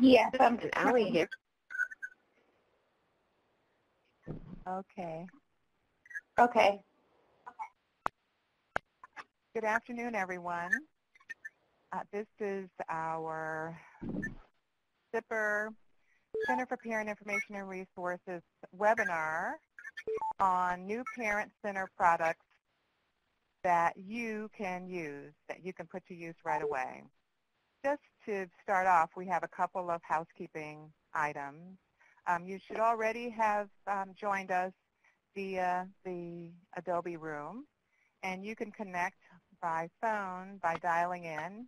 Yes, This I'm is Allie here. Okay. okay. Good afternoon, everyone. This is our CIPR, Center for Parent Information and Resources webinar on new parent center products that you can use, that you can put to use right away. Just to start off, we have a couple of housekeeping items. You should already have joined us via the Adobe Room, and you can connect by phone by dialing in,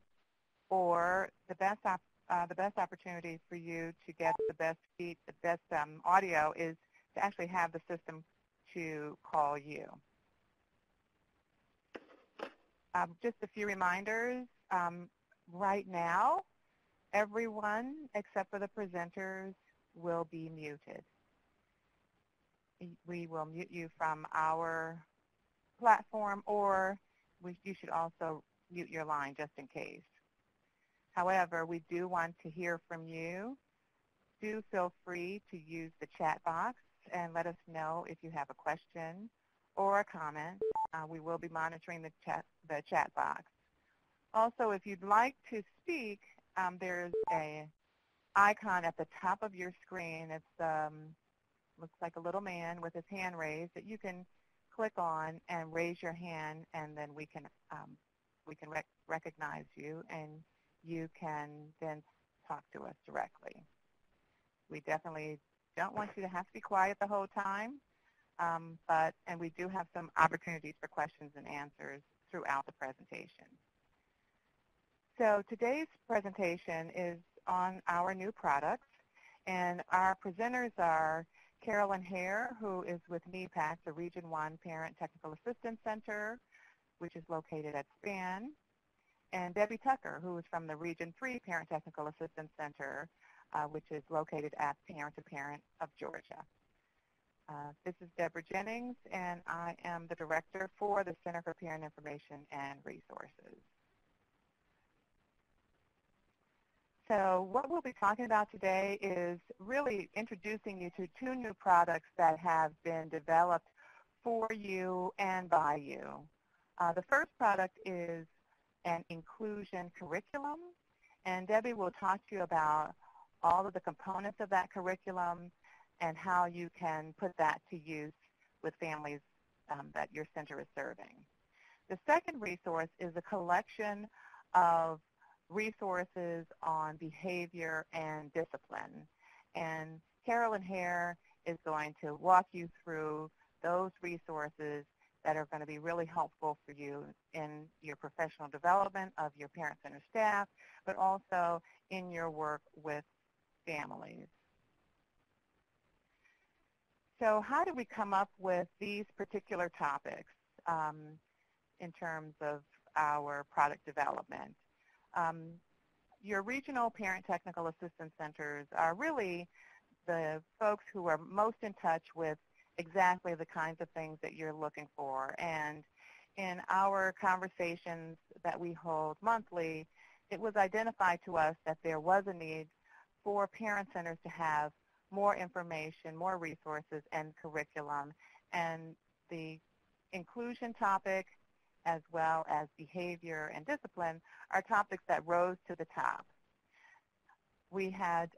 or the best opportunity for you to get the best feed, the best audio is to actually have the system to call you. Just a few reminders. Right now, everyone except for the presenters will be muted. We will mute you from our platform, or you should also mute your line just in case. However, we do want to hear from you. Do feel free to use the chat box and let us know if you have a question or a comment. We will be monitoring the chat box. Also, if you'd like to speak, there's an icon at the top of your screen. It looks like a little man with his hand raised that you can click on and raise your hand, and then we can recognize you, and you can then talk to us directly. We definitely don't want you to have to be quiet the whole time, and we do have some opportunities for questions and answers throughout the presentation. So today's presentation is on our new products, and our presenters are Carolyn Hare, who is with NEPAC, the Region 1 Parent Technical Assistance Center, which is located at SPAN, and Debbie Tucker, who is from the Region 3 Parent Technical Assistance Center, which is located at Parent to Parent of Georgia. This is Deborah Jennings, and I am the director for the Center for Parent Information and Resources. So what we'll be talking about today is really introducing you to two new products that have been developed for you and by you. The first product is an inclusion curriculum, and Debbie will talk to you about all of the components of that curriculum and how you can put that to use with families that your center is serving. The second resource is a collection of resources on behavior and discipline. And Carolyn Hare is going to walk you through those resources that are going to be really helpful for you in your professional development of your parent center staff, but also in your work with families. So how did we come up with these particular topics in terms of our product development? Your regional parent technical assistance centers are really the folks who are most in touch with exactly the kinds of things that you're looking for. And in our conversations that we hold monthly, it was identified to us that there was a need for parent centers to have more information, more resources, and curriculum. And the inclusion topic, as well as behavior and discipline, are topics that rose to the top. We had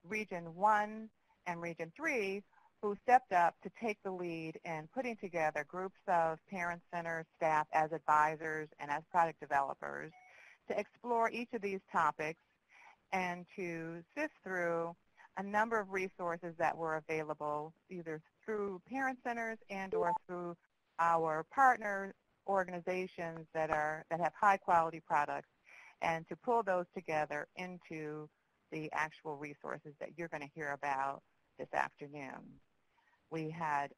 Region 1 and Region 3 who stepped up to take the lead in putting together groups of parent center staff as advisors and as product developers to explore each of these topics and to sift through a number of resources that were available either through parent centers and or through our partner organizations that have high quality products, and to pull those together into the actual resources that you're going to hear about this afternoon. We had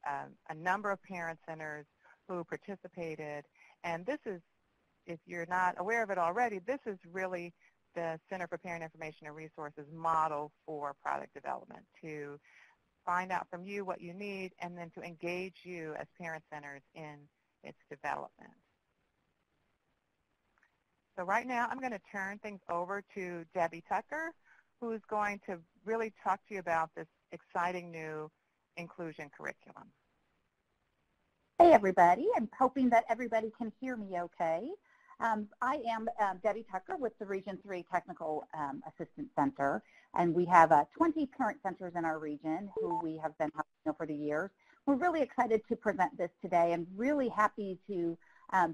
a number of parent centers who participated, and this is, if you're not aware of it already, this is really the Center for Parent Information and Resources model for product development, to find out from you what you need and then to engage you as parent centers in its development. So right now I'm going to turn things over to Debbie Tucker, who's going to really talk to you about this exciting new inclusion curriculum. Hey, everybody. I'm hoping that everybody can hear me okay. I am Debbie Tucker with the Region 3 Technical Assistance Center, and we have 20 parent centers in our region who we have been helping for the years. We're really excited to present this today and really happy to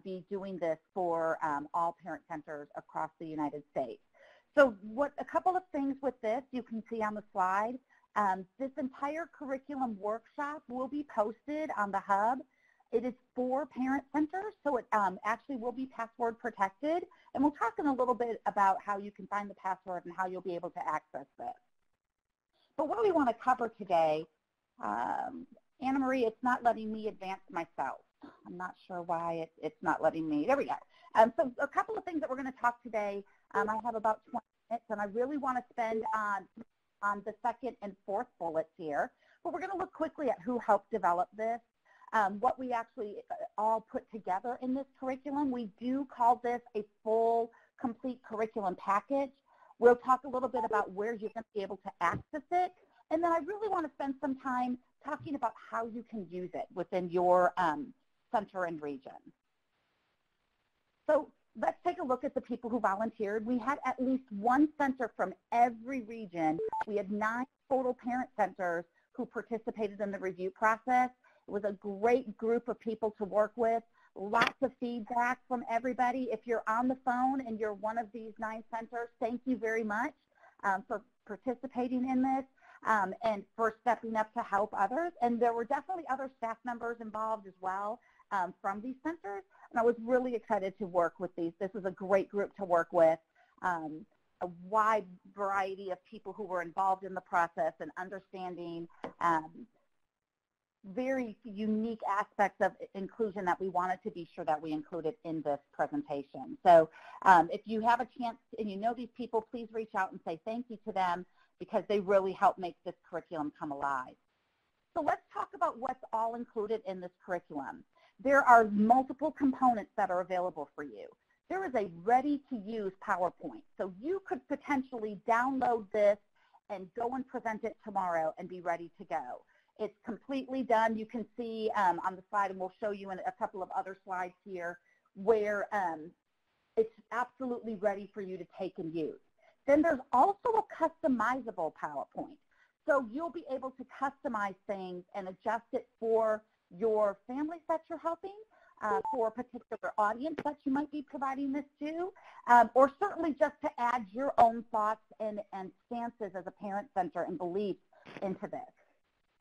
be doing this for all parent centers across the United States. So a couple of things with this you can see on the slide. This entire curriculum workshop will be posted on the hub. It is for parent centers, so it actually will be password protected. And we'll talk in a little bit about how you can find the password and how you'll be able to access this. But what we want to cover today, Anna Marie, it's not letting me advance myself. I'm not sure why it's not letting me. There we go. So a couple of things that we're going to talk today. I have about 20 minutes, and I really want to spend on the second and fourth bullets here. But we're going to look quickly at who helped develop this. What we actually all put together in this curriculum. We do call this a full, complete curriculum package. We'll talk a little bit about where you're going to be able to access it. And then I really want to spend some time talking about how you can use it within your center and region. So let's take a look at the people who volunteered. We had at least one center from every region. We had 9 total parent centers who participated in the review process. It was a great group of people to work with, lots of feedback from everybody. If you're on the phone and you're one of these 9 centers, thank you very much for participating in this and for stepping up to help others. And there were definitely other staff members involved as well from these centers. And I was really excited to work with these. This was a great group to work with. A wide variety of people who were involved in the process and understanding very unique aspects of inclusion that we wanted to be sure that we included in this presentation. So if you have a chance and you know these people, please reach out and say thank you to them because they really help make this curriculum come alive. So let's talk about what's all included in this curriculum. There are multiple components that are available for you. There is a ready-to-use PowerPoint. So you could potentially download this and go and present it tomorrow and be ready to go. It's completely done. You can see on the slide, and we'll show you in a couple of other slides here, where it's absolutely ready for you to take and use. Then there's also a customizable PowerPoint. So you'll be able to customize things and adjust it for your families that you're helping, for a particular audience that you might be providing this to, or certainly just to add your own thoughts and stances as a parent center and beliefs into this.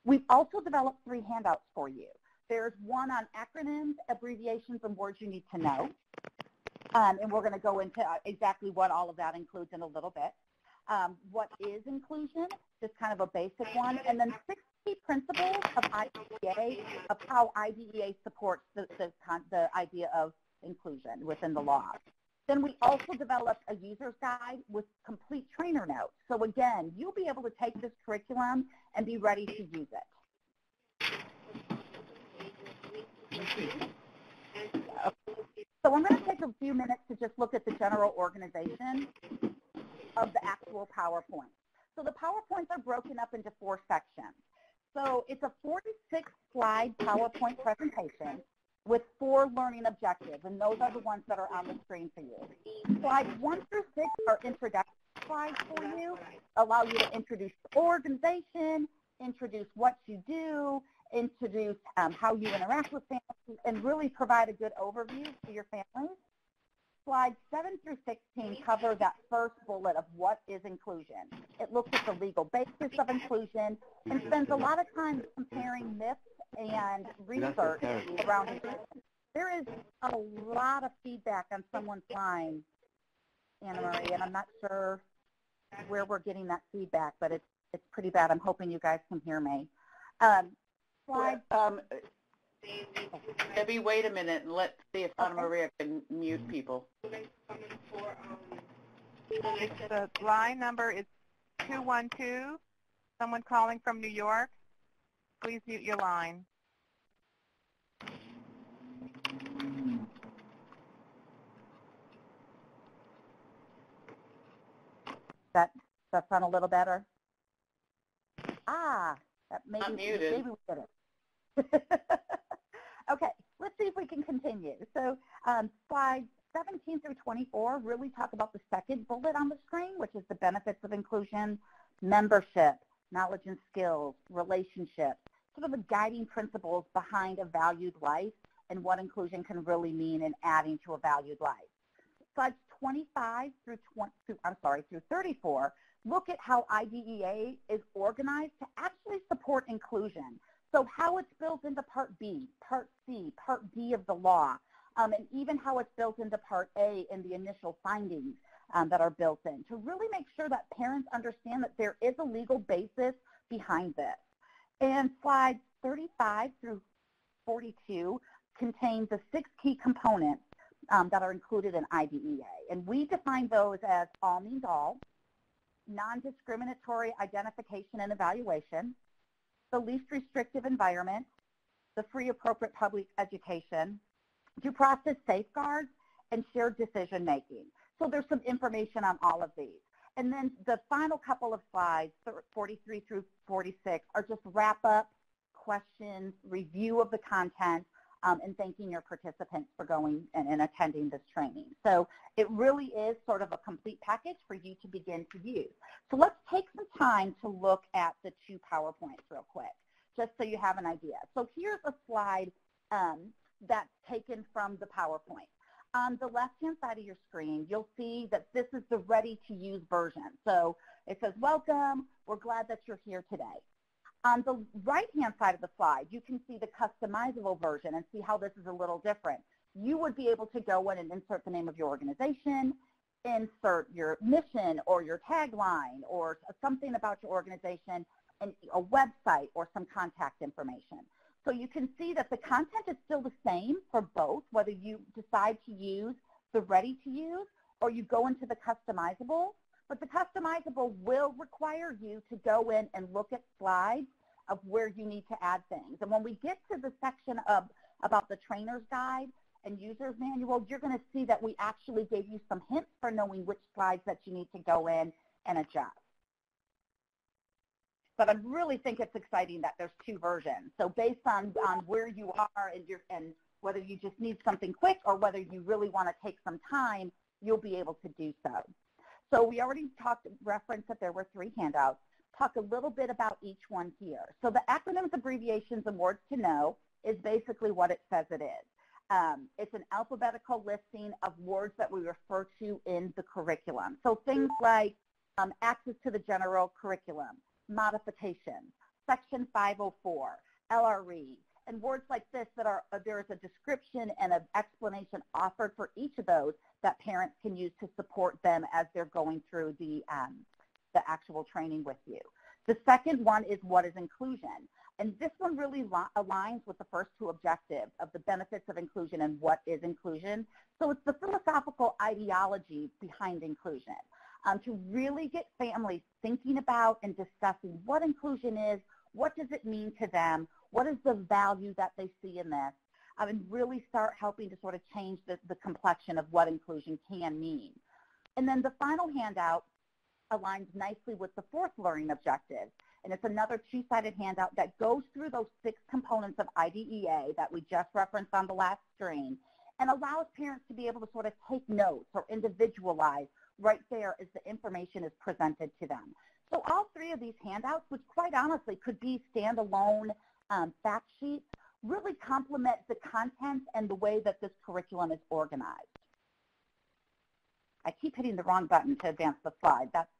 We've also developed 3 handouts for you. There's one on acronyms, abbreviations, and words you need to know. And we're going to go into exactly what all of that includes in a little bit. What is inclusion? Just kind of a basic one. And then 60 principles of IDEA, of how IDEA supports the idea of inclusion within the law. Then we also developed a user's guide with complete trainer notes. So again, you'll be able to take this curriculum and be ready to use it. So I'm going to take a few minutes to just look at the general organization of the actual PowerPoint. So the PowerPoints are broken up into 4 sections. So it's a 46-slide PowerPoint presentation with 4 learning objectives, and those are the ones that are on the screen for you. Slides 1 through 6 are introductory slides for you, allow you to introduce the organization, introduce what you do, introduce how you interact with families, and really provide a good overview for your families. Slides 7 through 16 cover that first bullet of what is inclusion. It looks at the legal basis of inclusion and spends a lot of time comparing myths and research around inclusion. There is a lot of feedback on someone's line, Anna Marie, and I'm not sure where we're getting that feedback, but it's pretty bad. I'm hoping you guys can hear me. Debbie, wait a minute and let's see if Anna Maria can mute people. The line number is 212. Someone calling from New York. Please mute your line. that sound a little better? That Not maybe muted. we did it. Okay, let's see if we can continue. So slides 17 through 24 really talk about the second bullet on the screen, which is the benefits of inclusion, membership, knowledge and skills, relationships, sort of the guiding principles behind a valued life and what inclusion can really mean in adding to a valued life. Slides 25 through 34 look at how IDEA is organized to actually support inclusion. So how it's built into Part B, Part C, Part D of the law, and even how it's built into Part A in the initial findings that are built in, to really make sure that parents understand that there is a legal basis behind this. And slides 35 through 42 contain the 6 key components that are included in IDEA. And we define those as all means all, non-discriminatory identification and evaluation, the least restrictive environment, the free appropriate public education, due process safeguards, and shared decision making. So there's some information on all of these. And then the final couple of slides, 43 through 46, are just wrap up, questions, review of the content, and thanking your participants for going and attending this training. So it really is sort of a complete package for you to begin to use. So let's take some time to look at the 2 PowerPoints real quick, just so you have an idea. So here's a slide that's taken from the PowerPoint. On the left-hand side of your screen, you'll see that this is the ready-to-use version. So it says, welcome, we're glad that you're here today. On the right-hand side of the slide, you can see the customizable version and see how this is a little different. You would be able to go in and insert the name of your organization, insert your mission or your tagline or something about your organization, and a website or some contact information. So you can see that the content is still the same for both, whether you decide to use the ready-to-use or you go into the customizable. But the customizable will require you to go in and look at slides of where you need to add things. And when we get to the section about the trainer's guide and user's manual, you're going to see that we actually gave you some hints for knowing which slides that you need to go in and adjust. But I really think it's exciting that there's 2 versions. So based on where you are and whether you just need something quick or whether you really want to take some time, you'll be able to do so. So we already referenced that there were 3 handouts. Talk a little bit about each one here. So the acronyms, abbreviations, and words to know is basically what it says it is. It's an alphabetical listing of words that we refer to in the curriculum. So things like access to the general curriculum, modification, Section 504, LRE, and words like this that there is a description and an explanation offered for each of those that parents can use to support them as they're going through the actual training with you. The second one is what is inclusion. And this one really aligns with the first 2 objectives of the benefits of inclusion and what is inclusion. So it's the philosophical ideology behind inclusion. To really get families thinking about and discussing what inclusion is, what does it mean to them, what is the value that they see in this, and really start helping to sort of change the complexion of what inclusion can mean. And then the final handout aligns nicely with the 4th learning objective, and it's another 2-sided handout that goes through those 6 components of IDEA that we just referenced on the last screen and allows parents to be able to sort of take notes or individualize right there as the information is presented to them. So all 3 of these handouts, which quite honestly could be standalone fact sheets, really complement the content and the way that this curriculum is organized. I keep hitting the wrong button to advance the slide. That's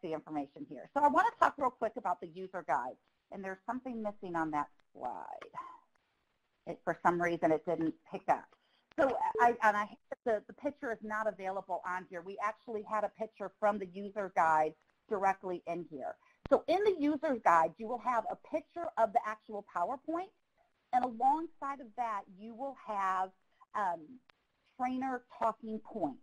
the information here. So I want to talk real quick about the user guide, and there's something missing on that slide. For some reason, it didn't pick up. So the picture is not available on here. We actually had a picture from the user guide directly in here. So in the user guide, you will have a picture of the actual PowerPoint, and alongside of that, you will have trainer talking points.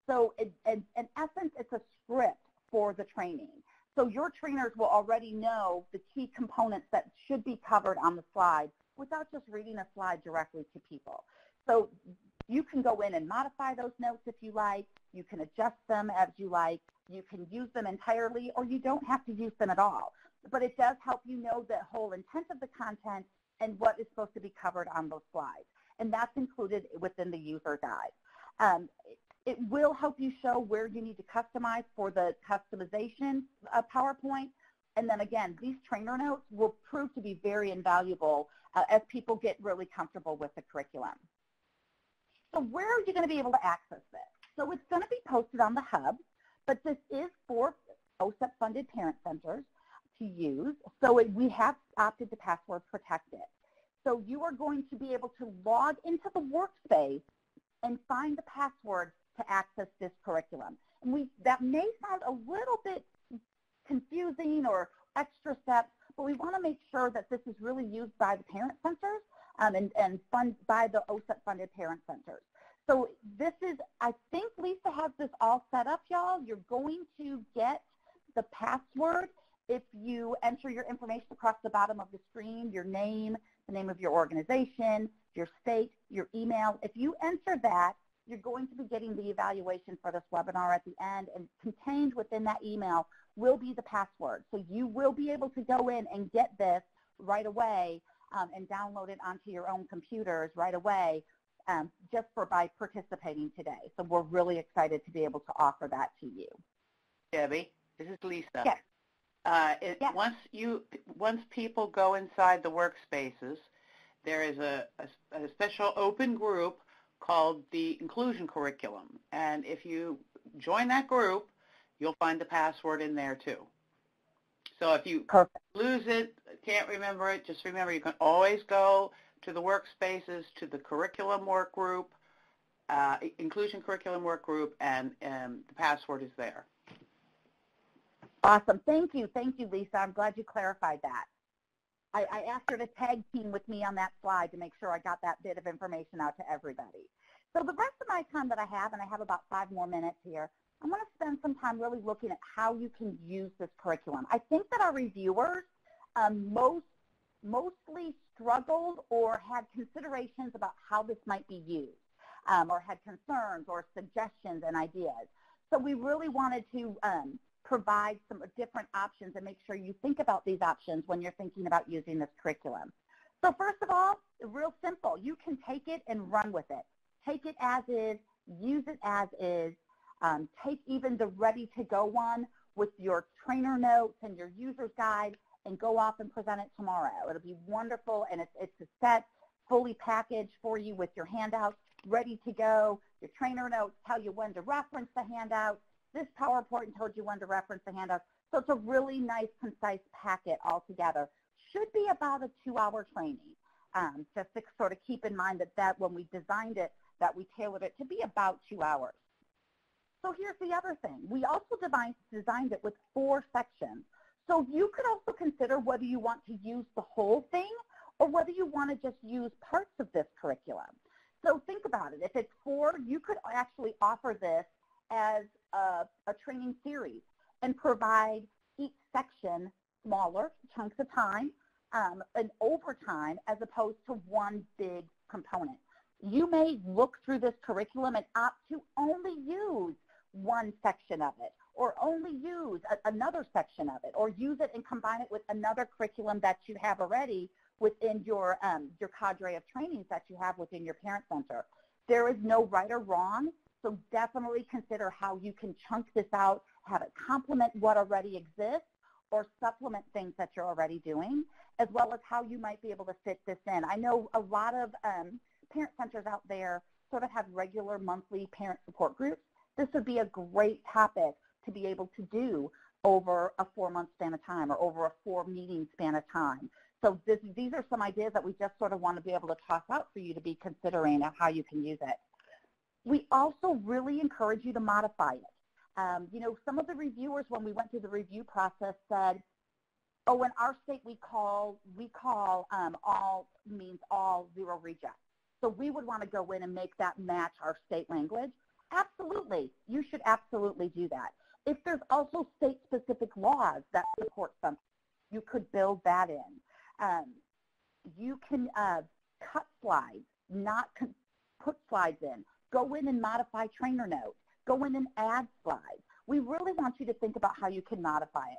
So in essence, it's a script for the training. So your trainers will already know the key components that should be covered on the slide without just reading a slide directly to people. So You can go in and modify those notes if you like. You can adjust them as you like. You can use them entirely, or you don't have to use them at all. But it does help you know the whole intent of the content and what is supposed to be covered on those slides. And that's included within the user guide. It will help you show where you need to customize for the customization of PowerPoint. And then again, these trainer notes will prove to be very invaluable as people get really comfortable with the curriculum. So where are you going to be able to access this? So it's going to be posted on the Hub, but this is for OSEP-funded parent centers to use. So we have opted to password protect it. So you are going to be able to log into the workspace and find the password to access this curriculum. And that may sound a little bit confusing or extra steps, but we want to make sure that this is really used by the parent centers and funded by the OSEP-funded parent centers. So this is, I think Lisa has this all set up, y'all. You're going to get the password if you enter your information across the bottom of the screen, your name, the name of your organization, your state, your email. If you enter that, you're going to be getting the evaluation for this webinar at the end, and contained within that email will be the password. So you will be able to go in and get this right away and download it onto your own computers right away just by participating today. So we're really excited to be able to offer that to you. Debbie, this is Lisa. Yes. Yes. Once people go inside the workspaces, there is a special open group called the Inclusion Curriculum. And if you join that group, you'll find the password in there too. So if you lose it, can't remember it, just remember you can always go to the workspaces, to the curriculum work group, Inclusion Curriculum work group, and the password is there. Awesome. Thank you, Lisa. I'm glad you clarified that. I asked her to tag team with me on that slide to make sure I got that bit of information out to everybody. So the rest of my time that I have, and I have about 5 more minutes here, I want to spend some time really looking at how you can use this curriculum. I think that our reviewers mostly struggled or had considerations about how this might be used, or had concerns or suggestions and ideas. So we really wanted to provide some different options and make sure you think about these options when you're thinking about using this curriculum. So first of all, real simple. You can take it and run with it. Take it as is, use it as is. Take even the ready-to-go one with your trainer notes and your user's guide and go off and present it tomorrow. It'll be wonderful, and it's a set, fully packaged for you with your handouts, ready to go. Your trainer notes tell you when to reference the handouts. This PowerPoint told you when to reference the handouts. So it's a really nice, concise packet altogether. Should be about a 2-hour training. Just to sort of keep in mind that when we designed it, that we tailored it to be about 2 hours. So here's the other thing. We also designed it with 4 sections. So you could also consider whether you want to use the whole thing or whether you want to just use parts of this curriculum. So think about it. If it's 4, you could actually offer this as a training series and provide each section smaller chunks of time and over time as opposed to one big component. You may look through this curriculum and opt to only use one section of it, or only use another section of it, or use it and combine it with another curriculum that you have already within your cadre of trainings that you have within your parent center. There is no right or wrong, so definitely consider how you can chunk this out, have it complement what already exists, or supplement things that you're already doing, as well as how you might be able to fit this in. I know a lot of parent centers out there sort of have regular monthly parent support groups. This would be a great topic to be able to do over a 4-month span of time or over a 4-meeting span of time. So these are some ideas that we just sort of want to be able to toss out for you to be considering of how you can use it. We also really encourage you to modify it. You know, some of the reviewers, when we went through the review process, said, oh, in our state we call all means all, 0 rejects. So we would want to go in and make that match our state language. Absolutely. You should absolutely do that. If there's also state-specific laws that support something, you could build that in. You can cut slides, not put slides in, go in and modify trainer notes, go in and add slides. We really want you to think about how you can modify it.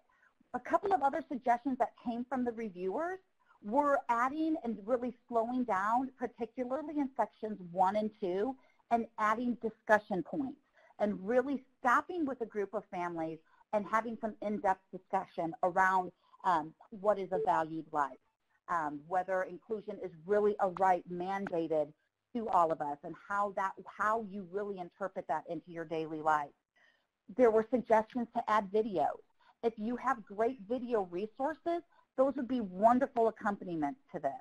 A couple of other suggestions that came from the reviewers were adding and really slowing down, particularly in sections 1 and 2, and adding discussion points and really stopping with a group of families and having some in-depth discussion around what is a valued life, whether inclusion is really a right mandated to all of us, and how you really interpret that into your daily life. There were suggestions to add videos. If you have great video resources, those would be wonderful accompaniments to this.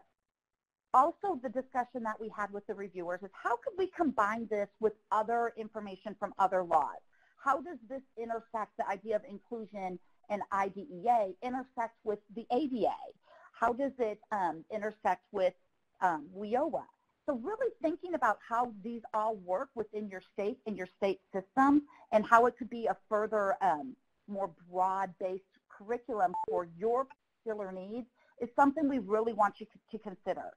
Also, the discussion that we had with the reviewers is how could we combine this with other information from other laws? How does this intersect, the idea of inclusion and IDEA intersect with the ADA? How does it intersect with WIOA? So really thinking about how these all work within your state and your state system, and how it could be a further, more broad-based curriculum for your particular needs is something we really want you to consider.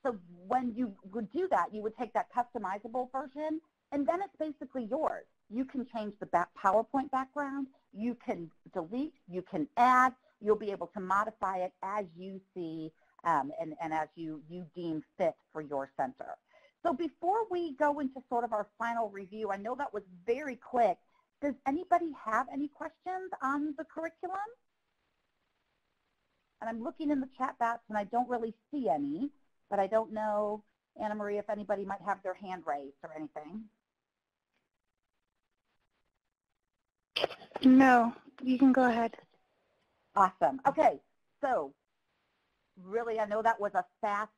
So when you would do that, you would take that customizable version, and then it's basically yours. You can change the PowerPoint background, you can delete, you can add, you'll be able to modify it as you see and as you deem fit for your center. So before we go into sort of our final review, I know that was very quick. Does anybody have any questions on the curriculum? And I'm looking in the chat box and I don't really see any, but I don't know, Anna Marie, if anybody might have their hand raised or anything. No, you can go ahead. Awesome. Okay, so really, I know that was a fast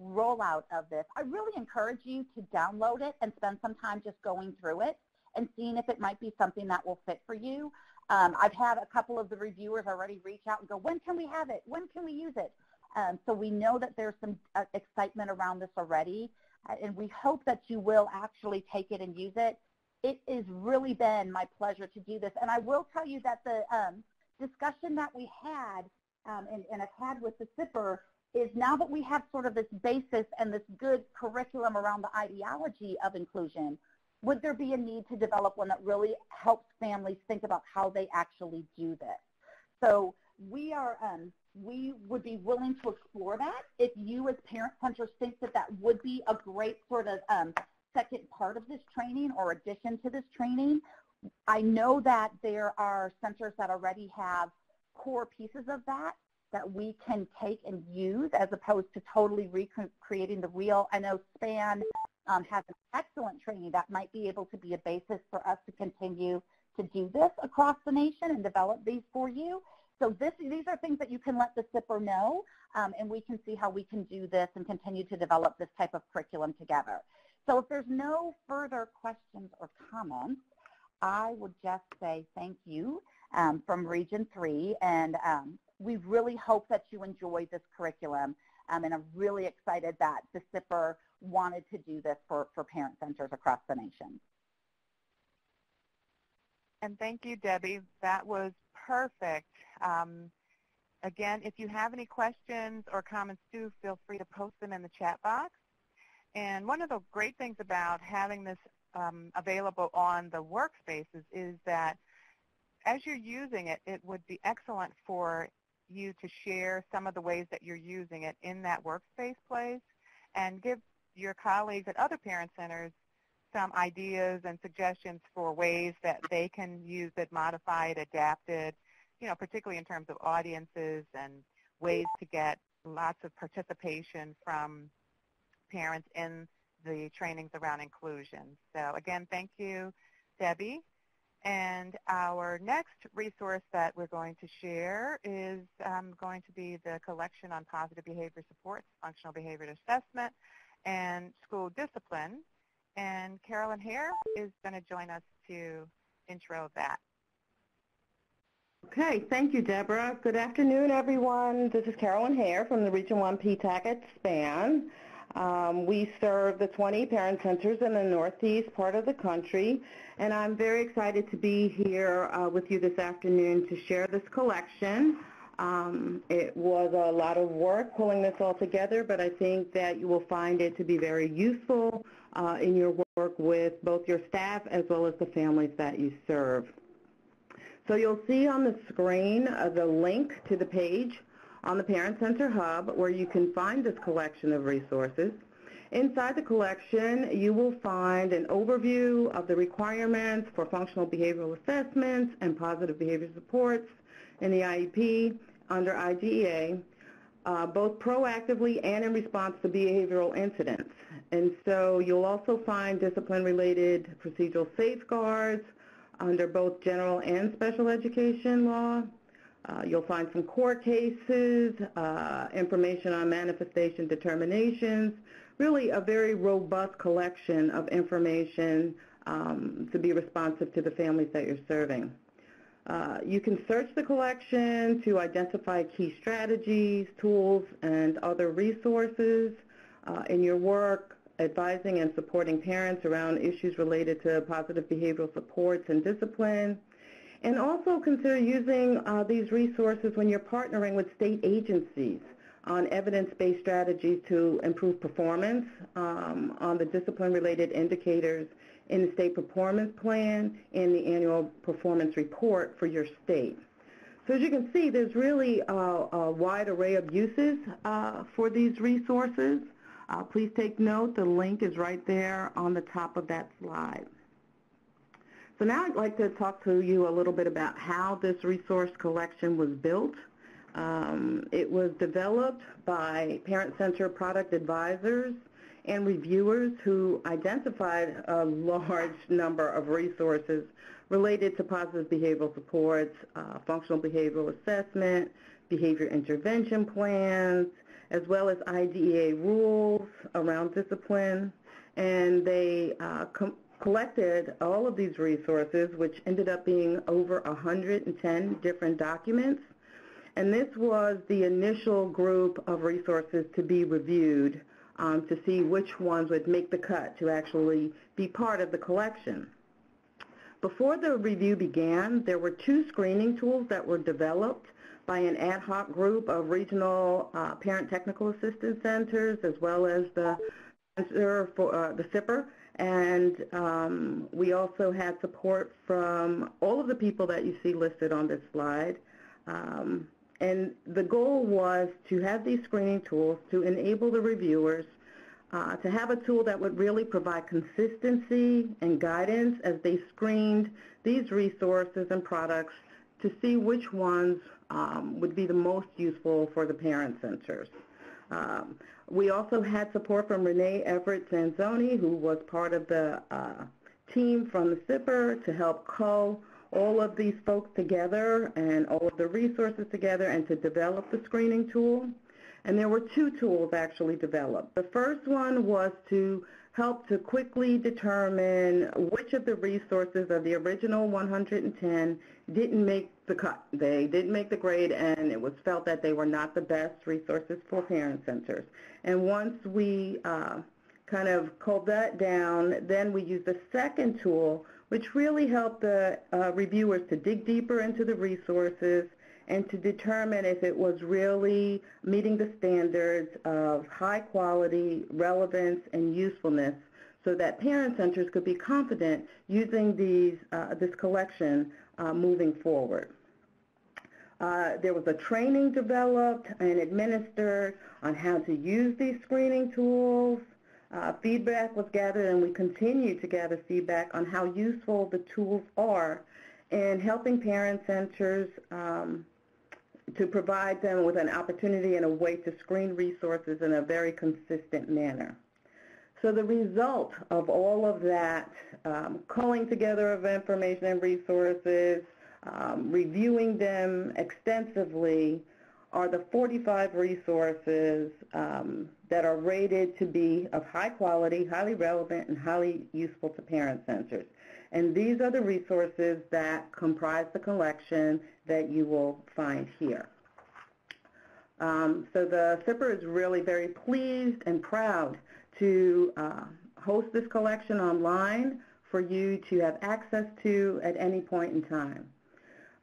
rollout of this. I really encourage you to download it and spend some time just going through it and seeing if it might be something that will fit for you. I've had a couple of the reviewers already reach out and go, when can we have it? When can we use it? So we know that there's some excitement around this already, and we hope that you will actually take it and use it. It has really been my pleasure to do this. And I will tell you that the discussion that we had and I've had with the SIPR is now that we have sort of this basis and this good curriculum around the ideology of inclusion, would there be a need to develop one that really helps families think about how they actually do this? So we would be willing to explore that. If you as parent centers think that that would be a great sort of second part of this training or addition to this training, I know that there are centers that already have core pieces of that we can take and use as opposed to totally recreating the wheel. I know SPAN has an excellent training that might be able to be a basis for us to continue to do this across the nation and develop these for you. So these are things that you can let the SIPR know, and we can see how we can do this and continue to develop this type of curriculum together. So if there's no further questions or comments, I would just say thank you from Region 3, and we really hope that you enjoy this curriculum, and I'm really excited that the SIPR wanted to do this for parent centers across the nation. And thank you, Debbie. That was perfect. Again, if you have any questions or comments, do feel free to post them in the chat box. And one of the great things about having this available on the workspaces is that as you're using it, it would be excellent for you to share some of the ways that you're using it in that workspace place and give your colleagues at other parent centers some ideas and suggestions for ways that they can use it, modify it, adapt it, particularly in terms of audiences and ways to get lots of participation from parents in the trainings around inclusion. So again, thank you, Debbie. And our next resource that we're going to share is going to be the collection on positive behavior supports, functional behavior assessment, and school discipline. And Carolyn Hare is going to join us to intro that. Okay, thank you, Deborah. Good afternoon, everyone. This is Carolyn Hare from the Region 1 PTAC at SPAN. We serve the 20 parent centers in the northeast part of the country, and I'm very excited to be here with you this afternoon to share this collection. It was a lot of work pulling this all together, but I think that you will find it to be very useful in your work with both your staff as well as the families that you serve. So you'll see on the screen the link to the page on the Parent Center Hub where you can find this collection of resources. Inside the collection, you will find an overview of the requirements for functional behavioral assessments and positive behavior supports in the IEP under IDEA, both proactively and in response to behavioral incidents. And so you'll also find discipline-related procedural safeguards under both general and special education law. You'll find some court cases, information on manifestation determinations, really a very robust collection of information to be responsive to the families that you're serving. You can search the collection to identify key strategies, tools, and other resources in your work, advising and supporting parents around issues related to positive behavioral supports and discipline. And also consider using these resources when you're partnering with state agencies on evidence-based strategies to improve performance on the discipline-related indicators in the state performance plan and the annual performance report for your state. So as you can see, there's really a wide array of uses for these resources. Please take note, the link is right there on the top of that slide. So now I'd like to talk to you a little bit about how this resource collection was built. It was developed by Parent Center product advisors and reviewers who identified a large number of resources related to positive behavioral supports, functional behavioral assessment, behavior intervention plans, as well as IDEA rules around discipline. And they collected all of these resources, which ended up being over 110 different documents. And this was the initial group of resources to be reviewed to see which ones would make the cut to actually be part of the collection. Before the review began, there were 2 screening tools that were developed by an ad hoc group of regional parent technical assistance centers, as well as the Center for the SIPR. And we also had support from all of the people that you see listed on this slide. And the goal was to have these screening tools to enable the reviewers to have a tool that would really provide consistency and guidance as they screened these resources and products to see which ones would be the most useful for the parent centers. We also had support from Renee Everett-Zanzoni, who was part of the team from the SIPR to help cull all of these folks together and all of the resources together and to develop the screening tool. And there were 2 tools actually developed. The first one was to help to quickly determine which of the resources of the original 110 didn't make the cut. They didn't make the grade, and it was felt that they were not the best resources for parent centers. And once we kind of culled that down, then we used the second tool, which really helped the reviewers to dig deeper into the resources and to determine if it was really meeting the standards of high quality, relevance, and usefulness so that parent centers could be confident using this collection moving forward. There was a training developed and administered on how to use these screening tools. Feedback was gathered, and we continue to gather feedback on how useful the tools are in helping parent centers to provide them with an opportunity and a way to screen resources in a very consistent manner. So the result of all of that culling together of information and resources, reviewing them extensively, are the 45 resources that are rated to be of high quality, highly relevant, and highly useful to parent centers. And these are the resources that comprise the collection that you will find here. So the SIPR is really very pleased and proud to host this collection online for you to have access to at any point in time.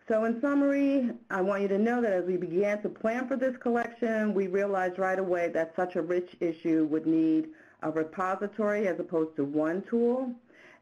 So in summary, I want you to know that as we began to plan for this collection, we realized right away that such a rich issue would need a repository as opposed to one tool.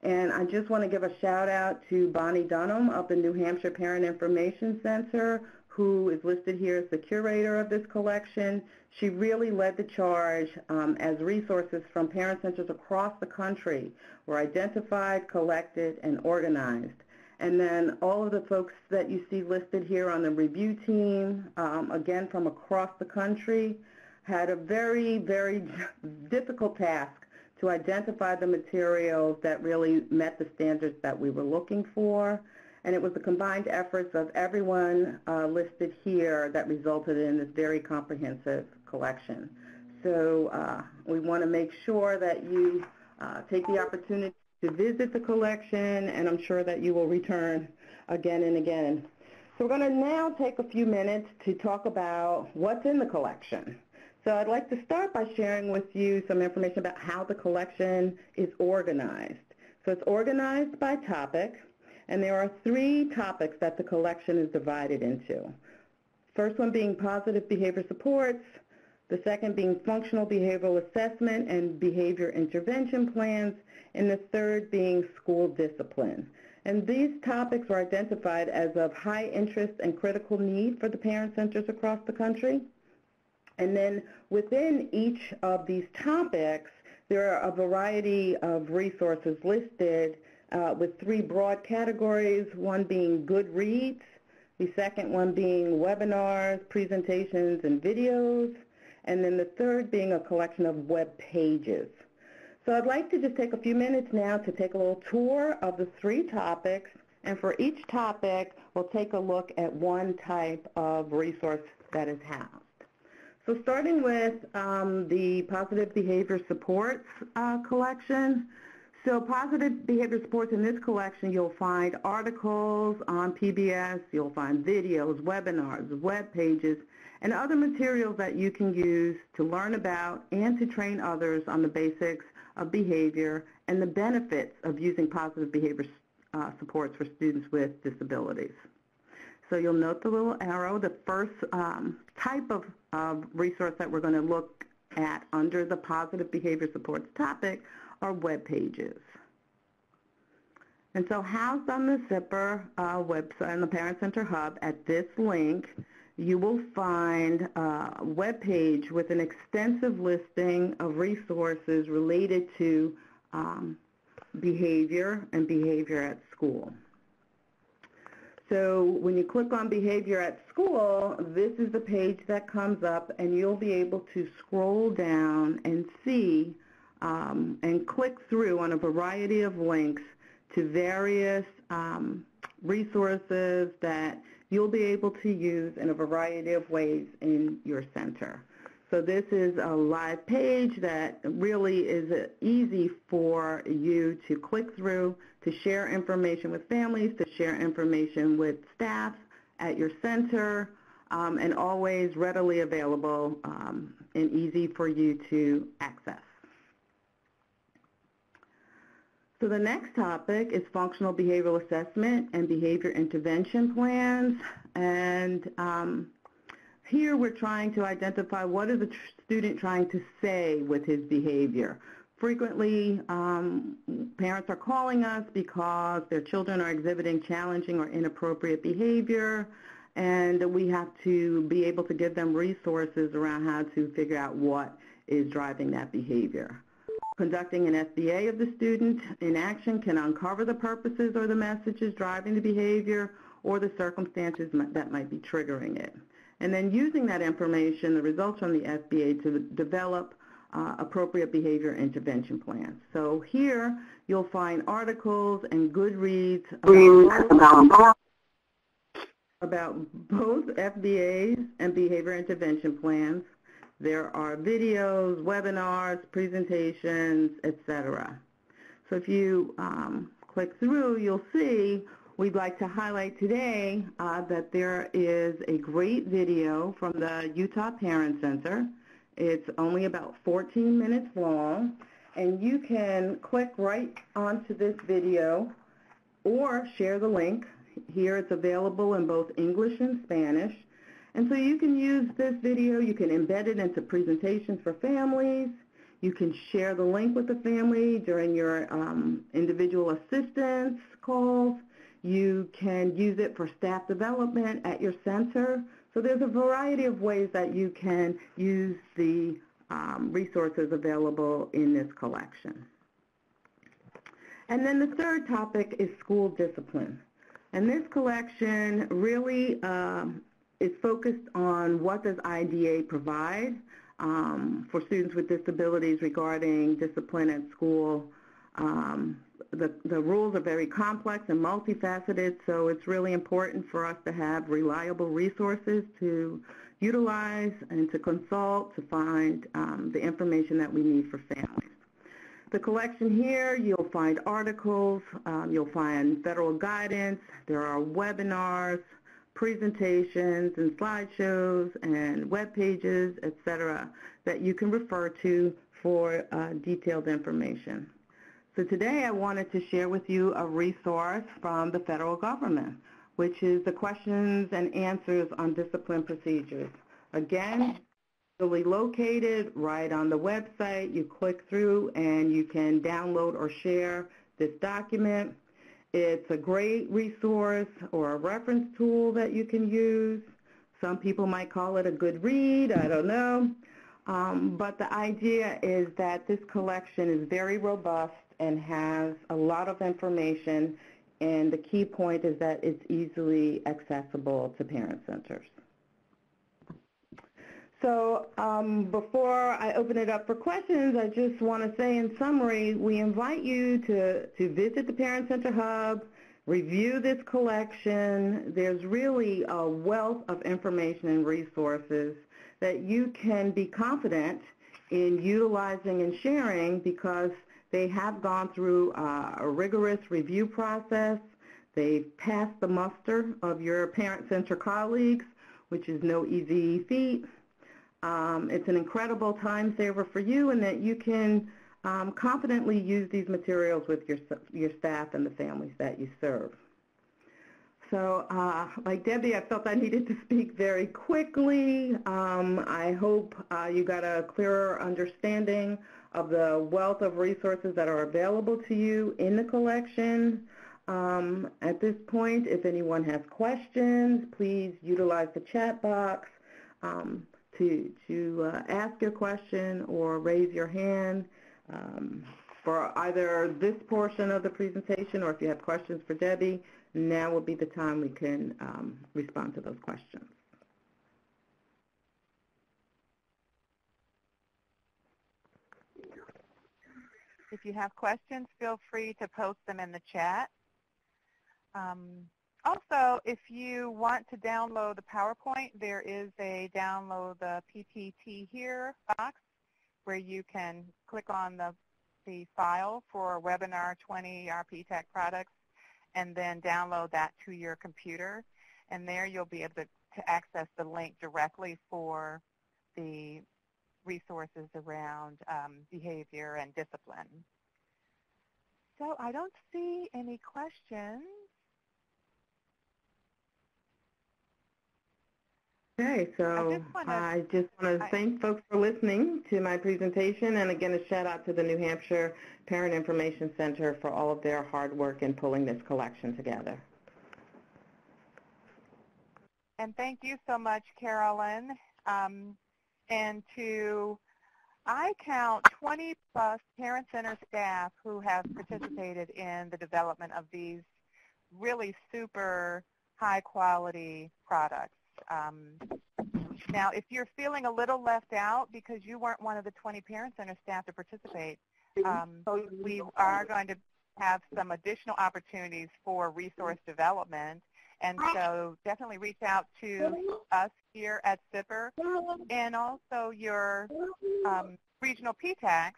And I just want to give a shout out to Bonnie Dunham of the New Hampshire Parent Information Center, who is listed here as the curator of this collection. She really led the charge as resources from parent centers across the country were identified, collected, and organized. And then all of the folks that you see listed here on the review team, again from across the country, had a very, very difficult task to identify the materials that really met the standards that we were looking for. And it was the combined efforts of everyone listed here that resulted in this very comprehensive collection. So we want to make sure that you take the opportunity to visit the collection, and I'm sure that you will return again and again. So we're going to now take a few minutes to talk about what's in the collection. So I'd like to start by sharing with you some information about how the collection is organized. So it's organized by topic, and there are 3 topics that the collection is divided into. First one being positive behavior supports, the second being functional behavioral assessment and behavior intervention plans, and the third being school discipline. And these topics are identified as of high interest and critical need for the parent centers across the country. And then within each of these topics, there are a variety of resources listed with 3 broad categories, one being good reads, the second one being webinars, presentations, and videos, and then the third being a collection of web pages. So I'd like to just take a few minutes now to take a little tour of the 3 topics, and for each topic, we'll take a look at one type of resource that is housed. So starting with the positive behavior supports collection. So positive behavior supports in this collection, you'll find articles on PBS, you'll find videos, webinars, web pages, and other materials that you can use to learn about and to train others on the basics of behavior and the benefits of using positive behavior supports for students with disabilities. So you'll note the little arrow. The first type of resource that we're going to look at under the positive behavior supports topic are web pages. And so housed on the Zipper website on the Parent Center Hub at this link, you will find a web page with an extensive listing of resources related to behavior and behavior at school. So when you click on behavior at school, this is the page that comes up, and you'll be able to scroll down and see and click through on a variety of links to various resources that you'll be able to use in a variety of ways in your center. So this is a live page that really is easy for you to click through, to share information with families, to share information with staff at your center, and always readily available and easy for you to access. So the next topic is functional behavioral assessment and behavior intervention plans. And here we're trying to identify what is a student trying to say with his behavior. Frequently, parents are calling us because their children are exhibiting challenging or inappropriate behavior, and we have to be able to give them resources around how to figure out what is driving that behavior. Conducting an SBA of the student in action can uncover the purposes or the messages driving the behavior or the circumstances that might be triggering it. And then using that information, the results from the SBA, to develop appropriate behavior intervention plans. So here you'll find articles and good reads about both FBAs and behavior intervention plans. There are videos, webinars, presentations, etc. So if you click through, you'll see we'd like to highlight today that there is a great video from the Utah Parent Center. It's only about 14 minutes long, and you can click right onto this video or share the link Here it's available in both English and Spanish. And so you can use this video, you can embed it into presentations for families. You can share the link with the family during your individual assistance calls. You can use it for staff development at your center. So there's a variety of ways that you can use the resources available in this collection. And then the third topic is school discipline. And this collection really is focused on what does IDA provide for students with disabilities regarding discipline at school. The rules are very complex and multifaceted, so it's really important for us to have reliable resources to utilize and to consult to find the information that we need for families. The collection here, you'll find articles, you'll find federal guidance, there are webinars, presentations and slideshows and web pages, etc., that you can refer to for detailed information. So today I wanted to share with you a resource from the federal government, which is the questions and answers on discipline procedures. Again, easily located right on the website. You click through and you can download or share this document. It's a great resource or a reference tool that you can use. Some people might call it a good read, I don't know. But the idea is that this collection is very robust and has a lot of information, and the key point is that it's easily accessible to parent centers. So before I open it up for questions, I just want to say in summary, we invite you to visit the Parent Center Hub, review this collection. There's really a wealth of information and resources that you can be confident in utilizing and sharing because they have gone through a rigorous review process. They've passed the muster of your Parent Center colleagues, which is no easy feat. It's an incredible time saver for you in that you can confidently use these materials with your staff and the families that you serve. So like Debbie, I felt I needed to speak very quickly. I hope you got a clearer understanding of the wealth of resources that are available to you in the collection. At this point, if anyone has questions, please utilize the chat box to ask your question or raise your hand for either this portion of the presentation or if you have questions for Debbie, now would be the time we can respond to those questions. If you have questions, feel free to post them in the chat. Also, if you want to download the PowerPoint, there is a download the PPT here box where you can click on the file for webinar 20 RP Tech products and then download that to your computer. And there you'll be able to access the link directly for the resources around behavior and discipline. So I don't see any questions. Okay, so I just want to thank folks for listening to my presentation, and again, a shout out to the New Hampshire Parent Information Center for all of their hard work in pulling this collection together. And thank you so much, Carolyn. I count 20 plus Parent Center staff who have participated in the development of these really super high quality products. Now, if you're feeling a little left out because you weren't one of the 20 Parent Center staff to participate, we are going to have some additional opportunities for resource development. And so definitely reach out to us here at SIPR and also your regional PTACs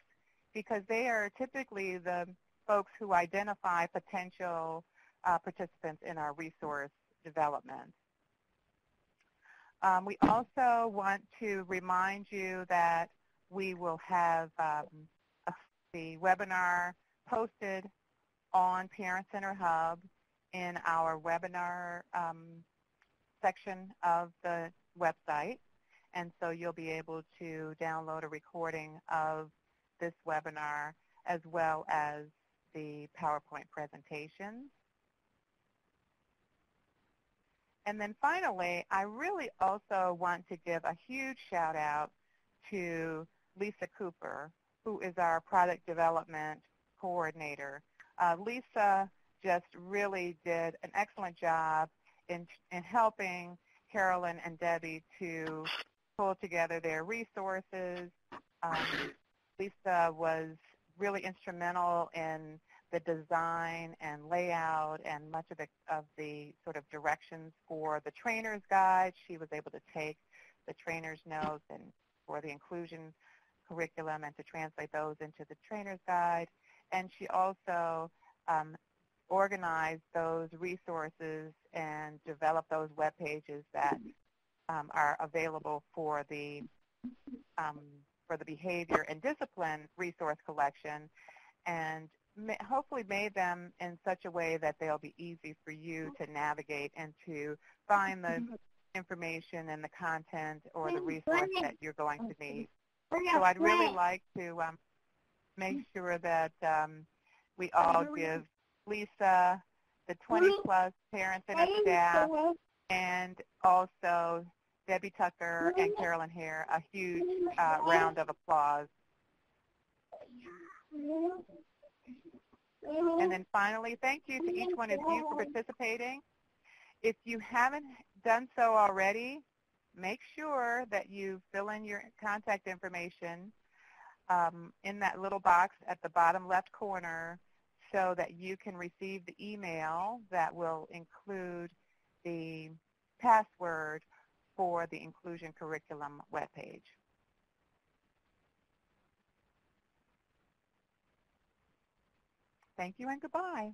because they are typically the folks who identify potential participants in our resource development. We also want to remind you that we will have the webinar posted on Parent Center Hub, in our webinar section of the website. And so you'll be able to download a recording of this webinar as well as the PowerPoint presentations. And then finally, I really also want to give a huge shout out to Lisa Cooper, who is our product development coordinator. Lisa just really did an excellent job in helping Carolyn and Debbie to pull together their resources. Lisa was really instrumental in the design and layout and much of the sort of directions for the trainer's guide. She was able to take the trainer's notes and for the inclusion curriculum and to translate those into the trainer's guide. And she also organized those resources and developed those web pages that are available for the behavior and discipline resource collection, and hopefully made them in such a way that they'll be easy for you to navigate and to find the information and the content or the resource that you're going to need. So I'd really like to make sure that we all give Lisa, the 20-plus parents and staff, and also Debbie Tucker and Carolyn Hare a huge round of applause. And then finally, thank you to each one of you for participating. If you haven't done so already, make sure that you fill in your contact information in that little box at the bottom left corner so that you can receive the email that will include the password for the Inclusion Curriculum webpage. Thank you and goodbye.